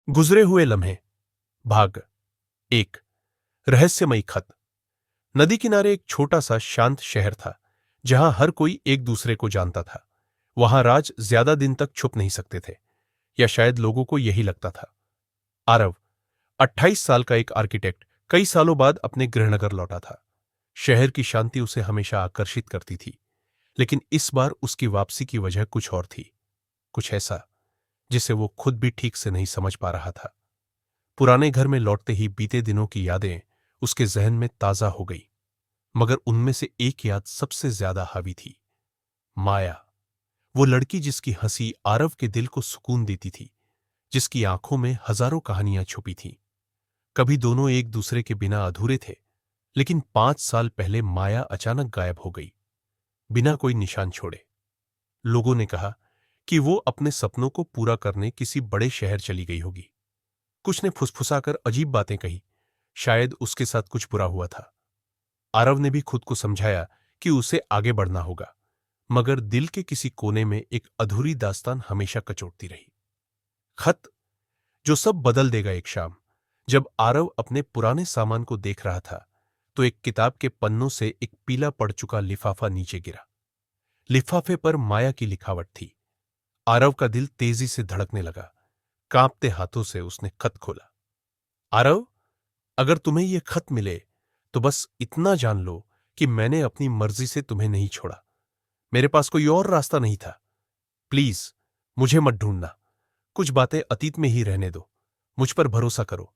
गुजरे हुए लम्हे। भाग एक। रहस्यमयी खत। नदी किनारे एक छोटा सा शांत शहर था जहां हर कोई एक दूसरे को जानता था। वहां राज ज्यादा दिन तक छुप नहीं सकते थे, या शायद लोगों को यही लगता था। आरव, 28 साल का एक आर्किटेक्ट, कई सालों बाद अपने गृहनगर लौटा था। शहर की शांति उसे हमेशा आकर्षित करती थी, लेकिन इस बार उसकी वापसी की वजह कुछ और थी। कुछ ऐसा जिसे वो खुद भी ठीक से नहीं समझ पा रहा था। पुराने घर में लौटते ही बीते दिनों की यादें उसके जहन में ताजा हो गई, मगर उनमें से एक याद सबसे ज्यादा हावी थी। माया, वो लड़की जिसकी हंसी आरव के दिल को सुकून देती थी, जिसकी आंखों में हजारों कहानियां छुपी थीं। कभी दोनों एक दूसरे के बिना अधूरे थे, लेकिन 5 साल पहले माया अचानक गायब हो गई, बिना कोई निशान छोड़े। लोगों ने कहा कि वो अपने सपनों को पूरा करने किसी बड़े शहर चली गई होगी। कुछ ने फुसफुसाकर अजीब बातें कही, शायद उसके साथ कुछ बुरा हुआ था। आरव ने भी खुद को समझाया कि उसे आगे बढ़ना होगा, मगर दिल के किसी कोने में एक अधूरी दास्तान हमेशा कचोटती रही। खत जो सब बदल देगा। एक शाम जब आरव अपने पुराने सामान को देख रहा था, तो एक किताब के पन्नों से एक पीला पड़ चुका लिफाफा नीचे गिरा। लिफाफे पर माया की लिखावट थी। आरव का दिल तेजी से धड़कने लगा। कांपते हाथों से उसने खत खोला। आरव, अगर तुम्हें यह खत मिले तो बस इतना जान लो कि मैंने अपनी मर्जी से तुम्हें नहीं छोड़ा। मेरे पास कोई और रास्ता नहीं था। प्लीज मुझे मत ढूंढना। कुछ बातें अतीत में ही रहने दो। मुझ पर भरोसा करो।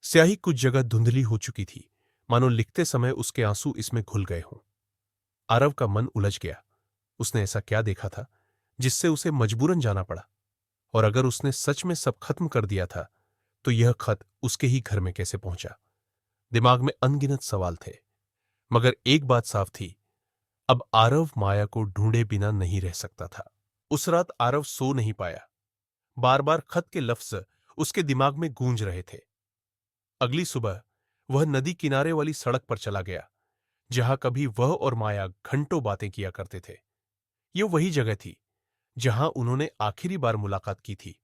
स्याही कुछ जगह धुंधली हो चुकी थी, मानो लिखते समय उसके आंसू इसमें घुल गए हों। आरव का मन उलझ गया। उसने ऐसा क्या देखा था जिससे उसे मजबूरन जाना पड़ा? और अगर उसने सच में सब खत्म कर दिया था, तो यह खत उसके ही घर में कैसे पहुंचा? दिमाग में अनगिनत सवाल थे, मगर एक बात साफ थी, अब आरव माया को ढूंढे बिना नहीं रह सकता था। उस रात आरव सो नहीं पाया। बार बार खत के लफ्ज उसके दिमाग में गूंज रहे थे। अगली सुबह वह नदी किनारे वाली सड़क पर चला गया, जहां कभी वह और माया घंटों बातें किया करते थे। यह वही जगह थी जहां उन्होंने आखिरी बार मुलाकात की थी,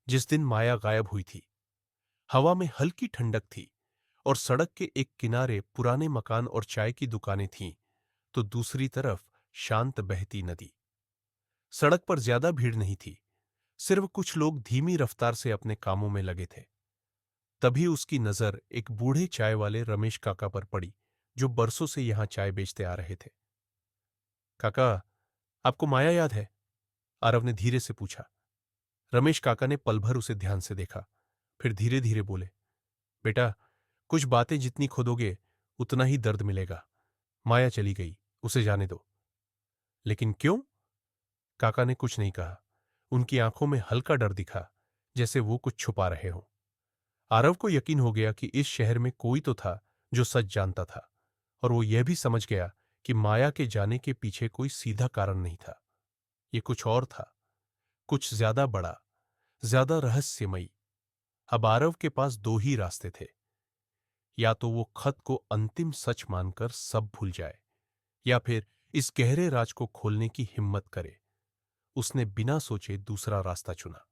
जिस दिन माया गायब हुई थी। हवा में हल्की ठंडक थी, और सड़क के एक किनारे पुराने मकान और चाय की दुकानें थीं, तो दूसरी तरफ शांत बहती नदी। सड़क पर ज्यादा भीड़ नहीं थी, सिर्फ कुछ लोग धीमी रफ्तार से अपने कामों में लगे थे। तभी उसकी नजर एक बूढ़े चाय वाले रमेश काका पर पड़ी, जो बरसों से यहां चाय बेचते आ रहे थे। काका, आपको माया याद है? आरव ने धीरे से पूछा। रमेश काका ने पल भर उसे ध्यान से देखा, फिर धीरे धीरे बोले, बेटा, कुछ बातें जितनी खोदोगे उतना ही दर्द मिलेगा। माया चली गई, उसे जाने दो। लेकिन क्यों? काका ने कुछ नहीं कहा। उनकी आंखों में हल्का डर दिखा, जैसे वो कुछ छुपा रहे हों। आरव को यकीन हो गया कि इस शहर में कोई तो था जो सच जानता था, और वो यह भी समझ गया कि माया के जाने के पीछे कोई सीधा कारण नहीं था। ये कुछ और था, कुछ ज्यादा बड़ा, ज्यादा रहस्यमयी। अब आरव के पास दो ही रास्ते थे। या तो वो खत को अंतिम सच मानकर सब भूल जाए, या फिर इस गहरे राज को खोलने की हिम्मत करे। उसने बिना सोचे दूसरा रास्ता चुना।